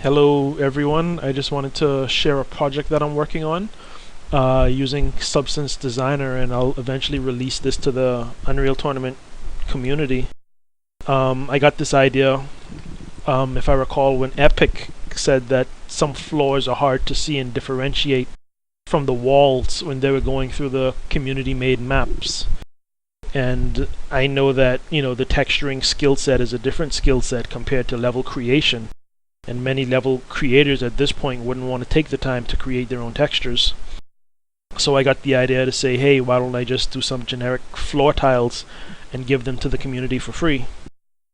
Hello everyone, I just wanted to share a project that I'm working on using Substance Designer, and I'll eventually release this to the Unreal Tournament community. I got this idea, if I recall, when Epic said that some floors are hard to see and differentiate from the walls when they were going through the community-made maps. And I know that, the texturing skill set is a different skill set compared to level creation. And many level creators at this point wouldn't want to take the time to create their own textures. So I got the idea to say, hey, why don't I just do some generic floor tiles and give them to the community for free?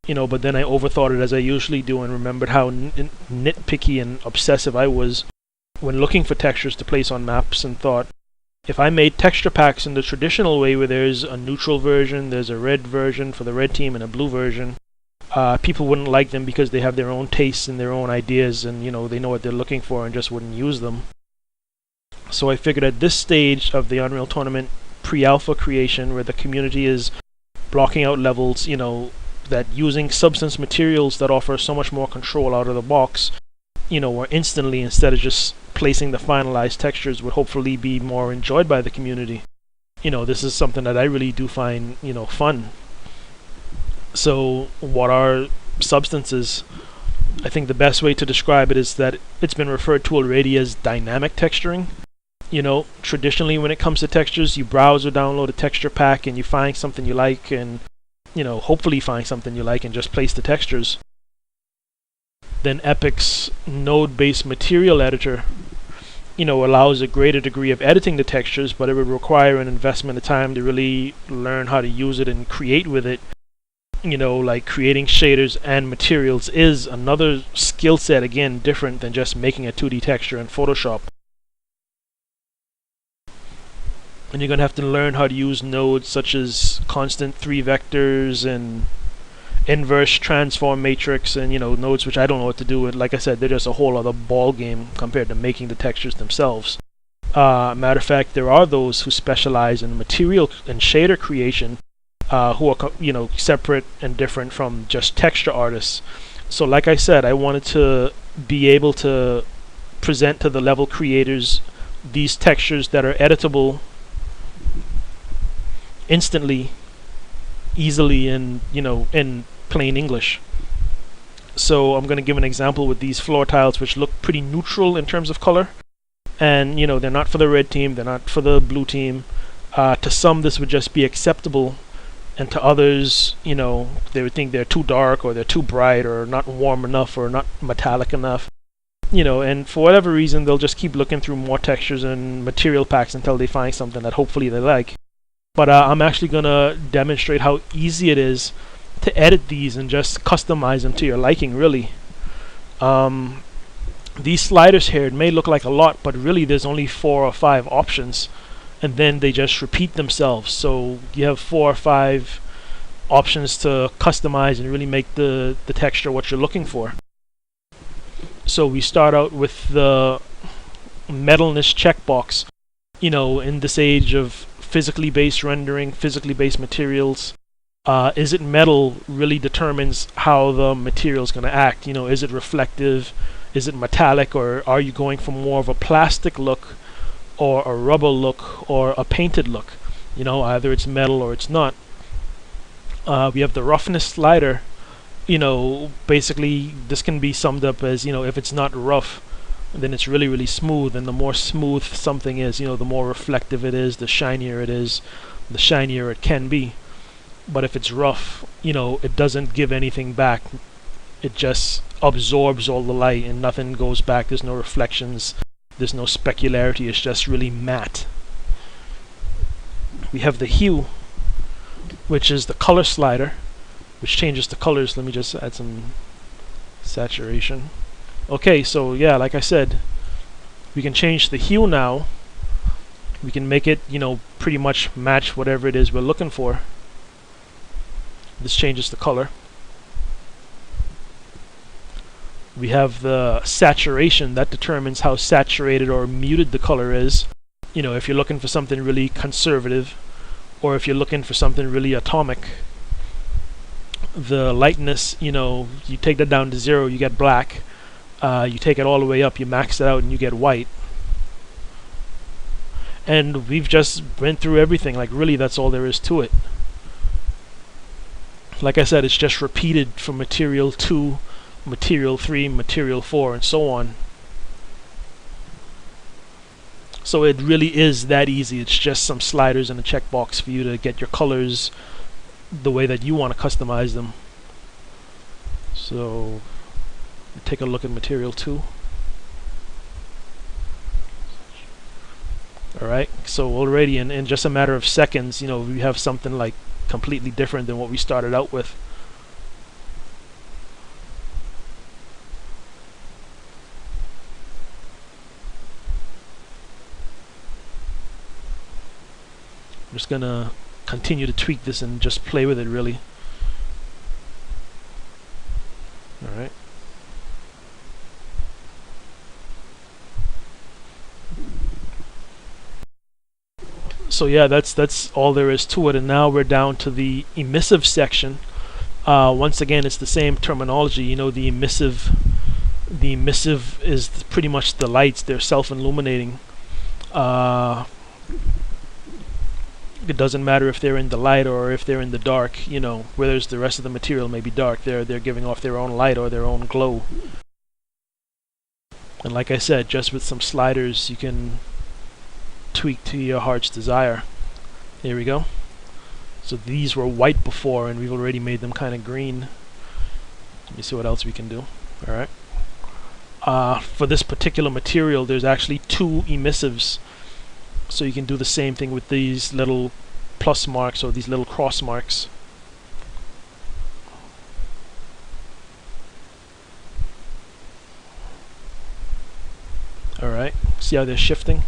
But then I overthought it, as I usually do, and remembered how nitpicky and obsessive I was when looking for textures to place on maps, and thought, if I made texture packs in the traditional way, where there's a neutral version, there's a red version for the red team and a blue version, people wouldn't like them because they have their own tastes and their own ideas, and they know what they're looking for and just wouldn't use them. So I figured at this stage of the Unreal Tournament pre-alpha creation, where the community is blocking out levels, that using substance materials that offer so much more control out of the box, or instantly, instead of just placing the finalized textures, would hopefully be more enjoyed by the community. This is something that I really do find, fun. So what are substances? I think the best way to describe it is that it's been referred to already as dynamic texturing. Traditionally when it comes to textures, you browse or download a texture pack and you find something you like, and hopefully find something you like and just place the textures. Then Epic's node-based material editor allows a greater degree of editing the textures, but it would require an investment of time to really learn how to use it and create with it. Like creating shaders and materials is another skill set, again, different than just making a 2D texture in Photoshop. And you're going to have to learn how to use nodes such as constant 3 vectors and inverse transform matrix, and nodes which I don't know what to do with. Like I said, they're just a whole other ball game compared to making the textures themselves. Matter of fact, there are those who specialize in material and shader creation, who are separate and different from just texture artists. So like I said, I wanted to be able to present to the level creators these textures that are editable instantly, easily, and in plain English. So I'm going to give an example with these floor tiles, which look pretty neutral in terms of color, and they're not for the red team, they're not for the blue team. To some this would just be acceptable, and to others, they would think they're too dark, or they're too bright, or not warm enough, or not metallic enough. And for whatever reason, they'll just keep looking through more textures and material packs until they find something that hopefully they like. But I'm actually going to demonstrate how easy it is to edit these and just customize them to your liking, really. These sliders here, it may look like a lot, but really there's only 4 or 5 options, and then they just repeat themselves. So you have 4 or 5 options to customize and really make the texture what you're looking for. So we start out with the metalness checkbox. In this age of physically based rendering, physically based materials, is it metal really determines how the material is going to act. Is it reflective, is it metallic, or are you going for more of a plastic look, or a rubber look, or a painted look? Either it's metal or it's not. We have the roughness slider. Basically this can be summed up as, if it's not rough, then it's really, really smooth, and the more smooth something is, the more reflective it is, the shinier it is, the shinier it can be. But if it's rough, it doesn't give anything back. It just absorbs all the light and nothing goes back. There's no reflections, there's no specularity, it's just really matte. We have the hue, which is the color slider, which changes the colors. Let me just add some saturation. Okay, so yeah, like I said, we can change the hue now. We can make it, pretty much match whatever it is we're looking for. This changes the color. We have the saturation that determines how saturated or muted the color is. If you're looking for something really conservative, or if you're looking for something really atomic. The lightness, you take that down to 0, you get black. You take it all the way up, you max it out, and you get white. And we've just went through everything. Like, really, that's all there is to it. Like I said, it's just repeated from material 2, material 3, material 4, and so on. So it really is that easy. It's just some sliders and a checkbox for you to get your colors the way that you want to customize them. So take a look at material 2. Alright, so already in just a matter of seconds, you know, we have something like completely different than what we started out with. I'm just gonna continue to tweak this and just play with it, really. Alright. So yeah, that's all there is to it, and now we're down to the emissive section. Once again, it's the same terminology. You know, the emissive is pretty much the lights. They're self-illuminating. It doesn't matter if they're in the light or if they're in the dark. You know, whereas the rest of the material may be dark, they're giving off their own light or their own glow. And like I said, just with some sliders, you can tweak to your heart's desire. Here we go. So these were white before, and we've already made them kind of green. Let me see what else we can do. Alright. For this particular material, there's actually 2 emissives. So you can do the same thing with these little plus marks or these little cross marks. Alright, see how they're shifting?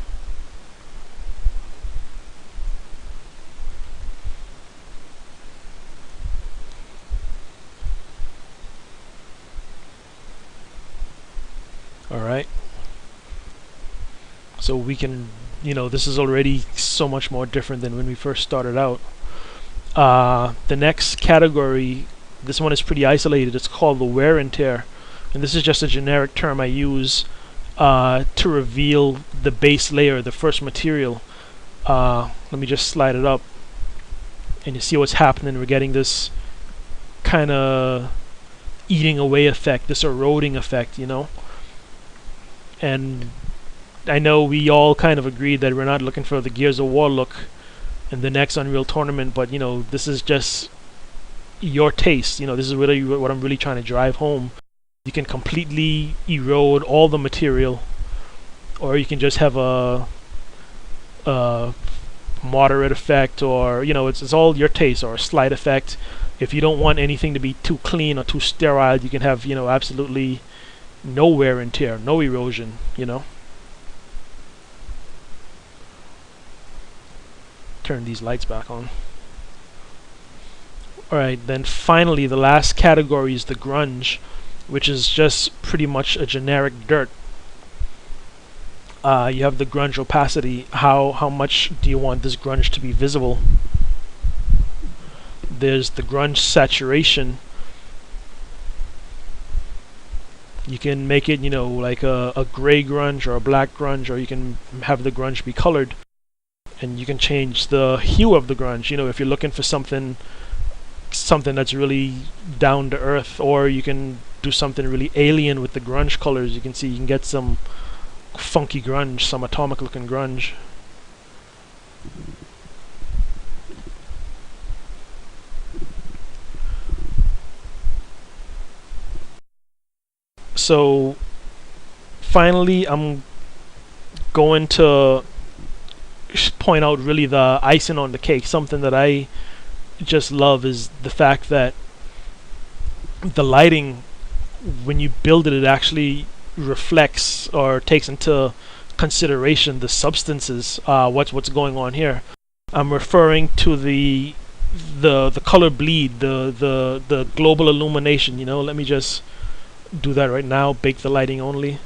Alright. So we can, you know, this is already so much more different than when we first started out. The next category, this one is pretty isolated. It's called the wear and tear. And this is just a generic term I use to reveal the base layer, the first material. Let me just slide it up. And you see what's happening. We're getting this kind of eating away effect, this eroding effect, you know. And I know we all kind of agreed that we're not looking for the Gears of War look in the next Unreal Tournament, but you know, this is just your taste. You know, this is really what I'm really trying to drive home. You can completely erode all the material, or you can just have a moderate effect, or you know, it's all your taste, or a slight effect. If you don't want anything to be too clean or too sterile, you can have, you know, absolutely no wear and tear, no erosion, you know. Turn these lights back on. Alright, then finally the last category is the grunge, which is just pretty much a generic dirt. You have the grunge opacity. How much do you want this grunge to be visible? There's the grunge saturation. You can make it, you know, like a gray grunge or a black grunge, or you can have the grunge be colored. And you can change the hue of the grunge. You know, if you're looking for something that's really down to earth, or you can do something really alien with the grunge colors. You can see you can get some funky grunge, some atomic looking grunge. So finally I'm going to point out really the icing on the cake. Something that I just love is the fact that the lighting, when you build it, it actually reflects or takes into consideration the substances, what's going on here. I'm referring to the color bleed, the global illumination. You know, let me just do that right now. Bake the lighting only.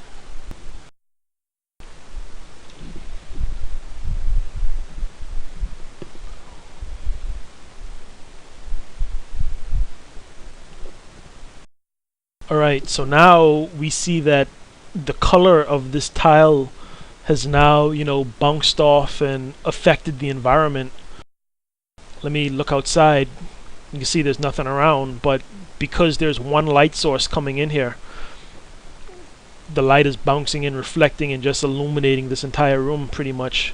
Alright, so now we see that the color of this tile has now, bounced off and affected the environment. Let me look outside. You can see there's nothing around, but because there's one light source coming in here, the light is bouncing and reflecting and just illuminating this entire room pretty much.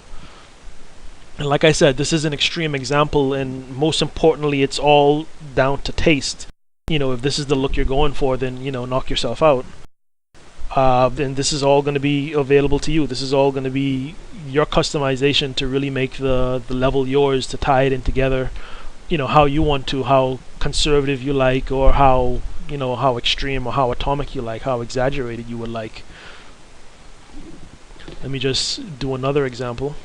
And like I said, this is an extreme example, and most importantly, it's all down to taste. If this is the look you're going for, then, knock yourself out. And this is all going to be available to you. This is all going to be your customization to really make the level yours, to tie it in together, how you want to, how conservative you like, or how, how extreme or how atomic you like, how exaggerated you would like. Let me just do another example.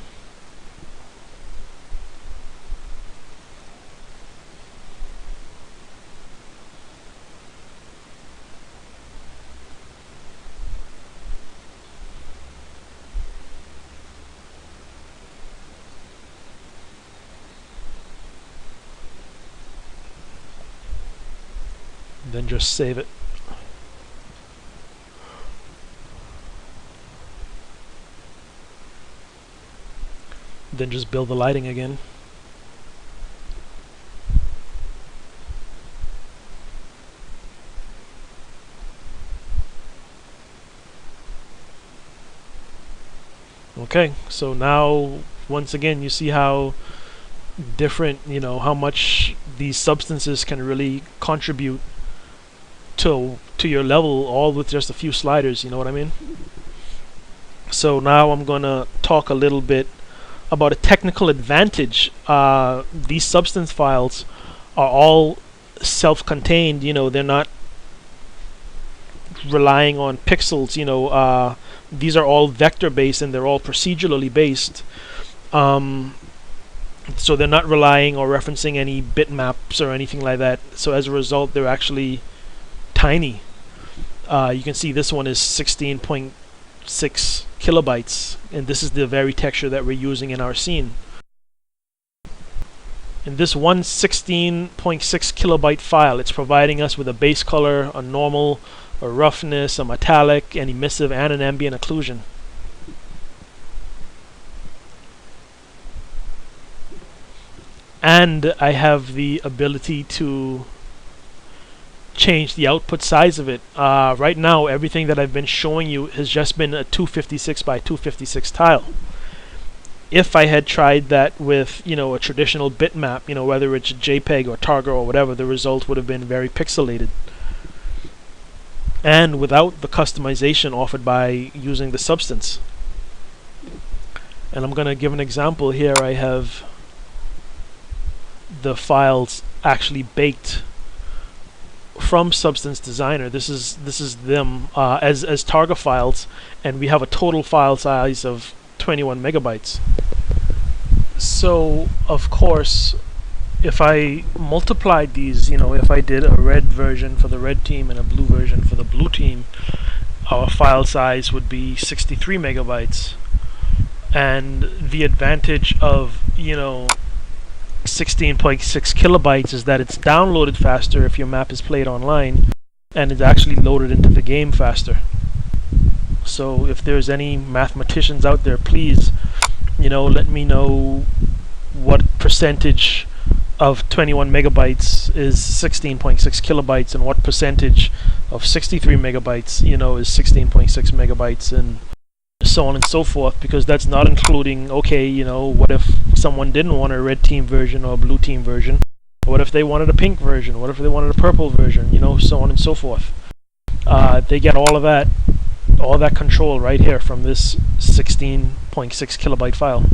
Then just save it. Then just build the lighting again. Okay, so now once again you see how different, how much these substances can really contribute to your level, all with just a few sliders, you know what I mean? So now I'm gonna talk a little bit about a technical advantage. These substance files are all self-contained, they're not relying on pixels, these are all vector based and they're all procedurally based. So they're not relying or referencing any bitmaps or anything like that. So as a result, they're actually tiny. You can see this one is 16.6 kilobytes, and this is the very texture that we're using in our scene. In this one 16.6 kilobyte file, it's providing us with a base color, a normal, a roughness, a metallic, an emissive, and an ambient occlusion. And I have the ability to change the output size of it. Right now, everything that I've been showing you has just been a 256 by 256 tile. If I had tried that with, a traditional bitmap, whether it's JPEG or Targa or whatever, the result would have been very pixelated. And without the customization offered by using the substance. And I'm going to give an example here. I have the files actually baked from Substance Designer. This is them as Targa files, and we have a total file size of 21 megabytes. So of course, if I multiplied these, if I did a red version for the red team and a blue version for the blue team, our file size would be 63 megabytes. And the advantage of 16.6 kilobytes is that it's downloaded faster if your map is played online, and it's actually loaded into the game faster. So if there's any mathematicians out there, please, let me know what percentage of 21 megabytes is 16.6 kilobytes and what percentage of 63 megabytes, is 16.6 megabytes, and so on and so forth, because that's not including, okay, what if someone didn't want a red team version or a blue team version? What if they wanted a pink version? What if they wanted a purple version? So on and so forth. They get all that control right here from this 16.6 kilobyte file.